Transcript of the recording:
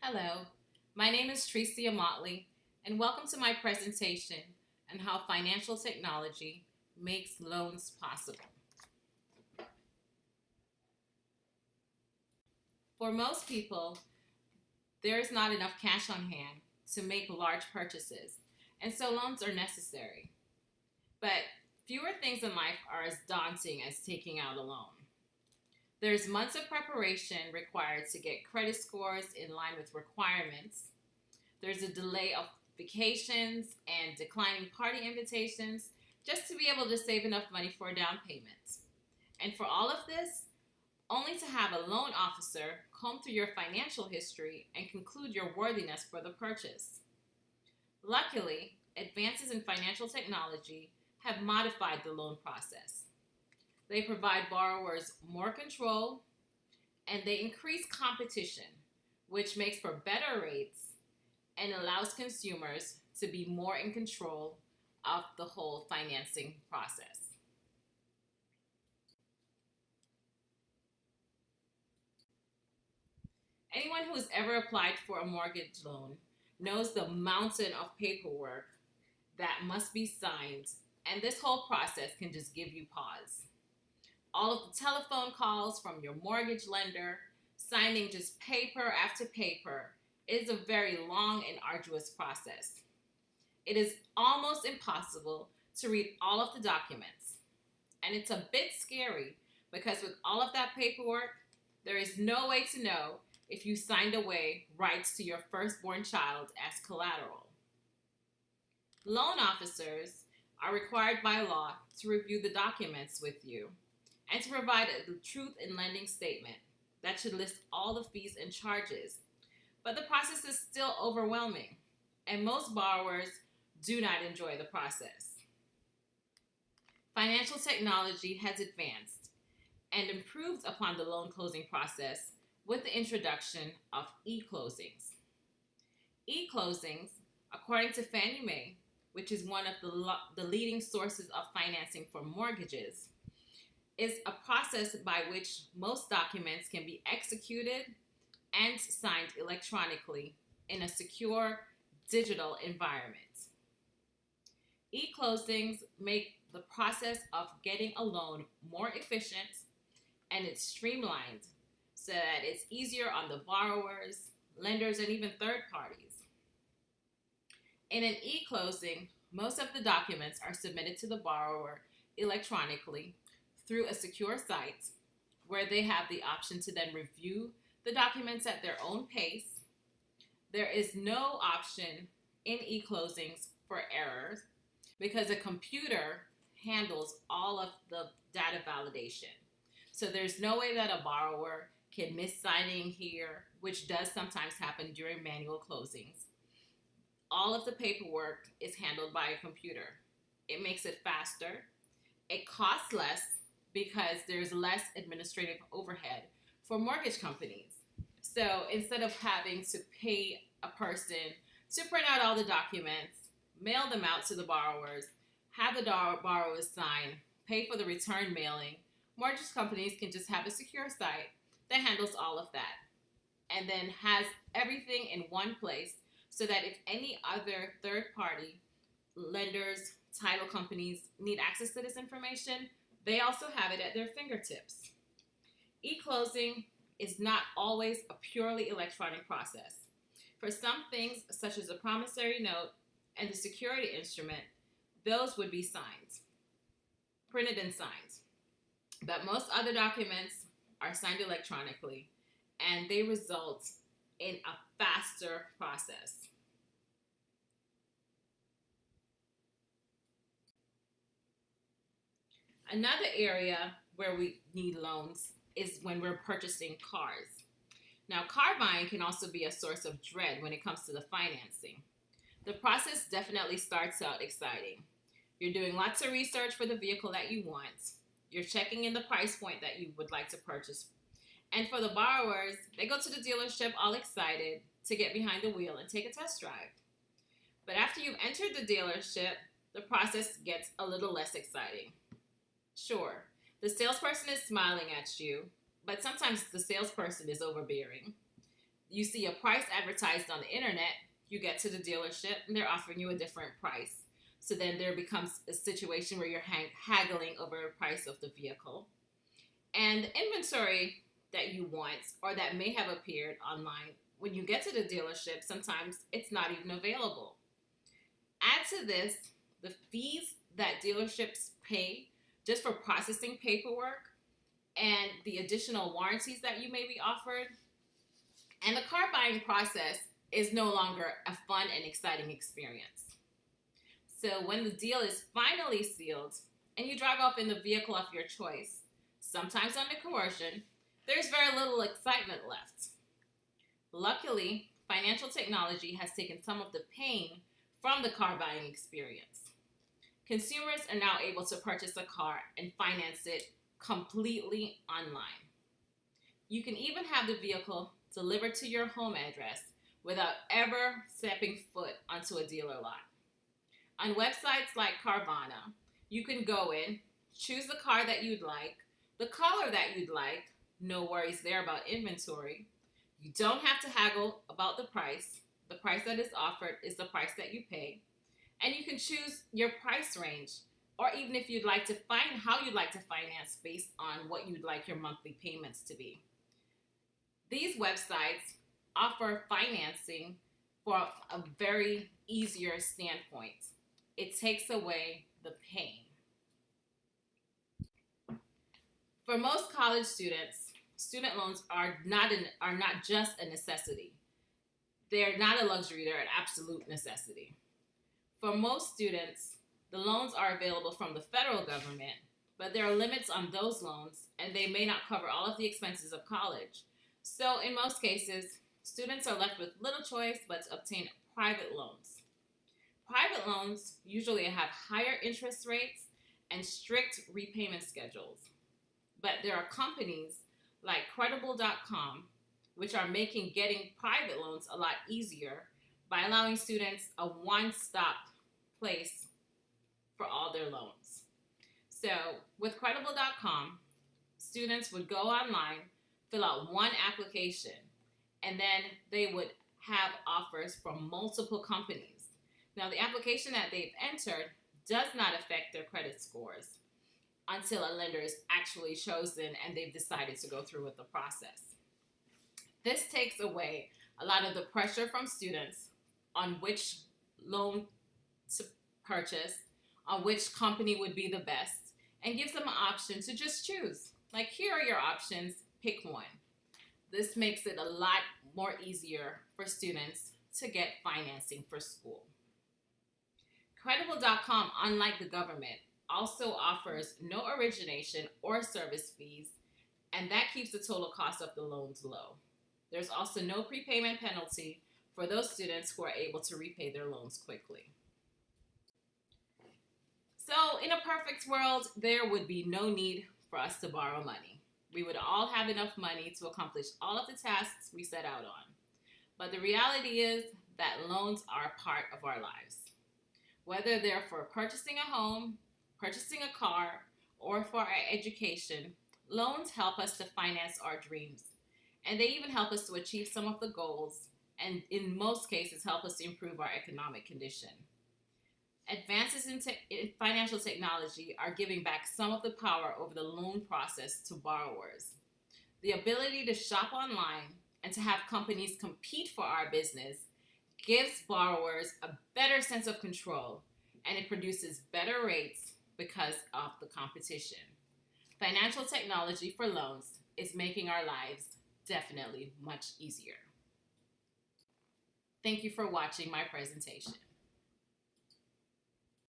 Hello, my name is TMotley, and welcome to my presentation on how financial technology makes loans possible. For most people, there is not enough cash on hand to make large purchases, and so loans are necessary. But fewer things in life are as daunting as taking out a loan. There's months of preparation required to get credit scores in line with requirements. There's a delay of vacations and declining party invitations just to be able to save enough money for a down payment. And for all of this, only to have a loan officer comb through your financial history and conclude your worthiness for the purchase. Luckily, advances in financial technology have modified the loan process. They provide borrowers more control, and they increase competition, which makes for better rates and allows consumers to be more in control of the whole financing process. Anyone who has ever applied for a mortgage loan knows the mountain of paperwork that must be signed, and this whole process can just give you pause. All of the telephone calls from your mortgage lender, signing just paper after paper, is a very long and arduous process. It is almost impossible to read all of the documents, and it's a bit scary because with all of that paperwork, there is no way to know if you signed away rights to your firstborn child as collateral. Loan officers are required by law to review the documents with you and to provide the truth in lending statement that should list all the fees and charges. But the process is still overwhelming, and most borrowers do not enjoy the process. Financial technology has advanced and improved upon the loan closing process with the introduction of e-closings. E-closings, according to Fannie Mae, which is one of the leading sources of financing for mortgages, is a process by which most documents can be executed and signed electronically in a secure digital environment. E-closings make the process of getting a loan more efficient, and it's streamlined so that it's easier on the borrowers, lenders, and even third parties. In an e-closing, most of the documents are submitted to the borrower electronically through a secure site where they have the option to then review the documents at their own pace. There is no option in e-closings for errors because a computer handles all of the data validation. So there's no way that a borrower can miss signing here, which does sometimes happen during manual closings. All of the paperwork is handled by a computer. It makes it faster. It costs less because there's less administrative overhead for mortgage companies. So instead of having to pay a person to print out all the documents, mail them out to the borrowers, have the borrowers sign, pay for the return mailing, mortgage companies can just have a secure site that handles all of that and then has everything in one place so that if any other third party, lenders, title companies need access to this information, they also have it at their fingertips. E-closing is not always a purely electronic process. For some things, such as a promissory note and the security instrument, those would be signed, printed and signed. But most other documents are signed electronically, and they result in a faster process. Another area where we need loans is when we're purchasing cars. Now, car buying can also be a source of dread when it comes to the financing. The process definitely starts out exciting. You're doing lots of research for the vehicle that you want. You're checking in the price point that you would like to purchase. And for the borrowers, they go to the dealership all excited to get behind the wheel and take a test drive. But after you've entered the dealership, the process gets a little less exciting. Sure, the salesperson is smiling at you, but sometimes the salesperson is overbearing. you see a price advertised on the internet, you get to the dealership and they're offering you a different price. So then there becomes a situation where you're haggling over the price of the vehicle. And the inventory that you want or that may have appeared online, when you get to the dealership, sometimes it's not even available. Add to this the fees that dealerships pay just for processing paperwork and the additional warranties that you may be offered. And the car buying process is no longer a fun and exciting experience. So when the deal is finally sealed and you drive off in the vehicle of your choice, sometimes under coercion, there's very little excitement left. Luckily, financial technology has taken some of the pain from the car buying experience. Consumers are now able to purchase a car and finance it completely online. You can even have the vehicle delivered to your home address without ever stepping foot onto a dealer lot. On websites like Carvana, you can go in, choose the car that you'd like, the color that you'd like, no worries there about inventory. You don't have to haggle about the price. The price that is offered is the price that you pay. And you can choose your price range, or even if you'd like to find how you'd like to finance based on what you'd like your monthly payments to be. These websites offer financing for a very easier standpoint. It takes away the pain. For most college students, student loans are not just a necessity. They're not a luxury, they're an absolute necessity. For most students, the loans are available from the federal government, but there are limits on those loans and they may not cover all of the expenses of college. So in most cases, students are left with little choice but to obtain private loans. Private loans usually have higher interest rates and strict repayment schedules. But there are companies like Credible.com which are making getting private loans a lot easier by allowing students a one-stop place for all their loans. So with Credible.com, students would go online, fill out one application, and then they would have offers from multiple companies. Now, the application that they've entered does not affect their credit scores until a lender is actually chosen and they've decided to go through with the process. This takes away a lot of the pressure from students on which loan to purchase, on which company would be the best, and gives them an option to just choose. Like, here are your options, pick one. This makes it a lot more easier for students to get financing for school. Credible.com, unlike the government, also offers no origination or service fees, and that keeps the total cost of the loans low. There's also no prepayment penalty for those students who are able to repay their loans quickly. So in a perfect world, there would be no need for us to borrow money. We would all have enough money to accomplish all of the tasks we set out on. But the reality is that loans are a part of our lives. Whether they're for purchasing a home, purchasing a car, or for our education, loans help us to finance our dreams. And they even help us to achieve some of the goals, and in most cases help us to improve our economic condition. Advances in financial technology are giving back some of the power over the loan process to borrowers. The ability to shop online and to have companies compete for our business gives borrowers a better sense of control, and it produces better rates because of the competition. Financial technology for loans is making our lives definitely much easier. Thank you for watching my presentation.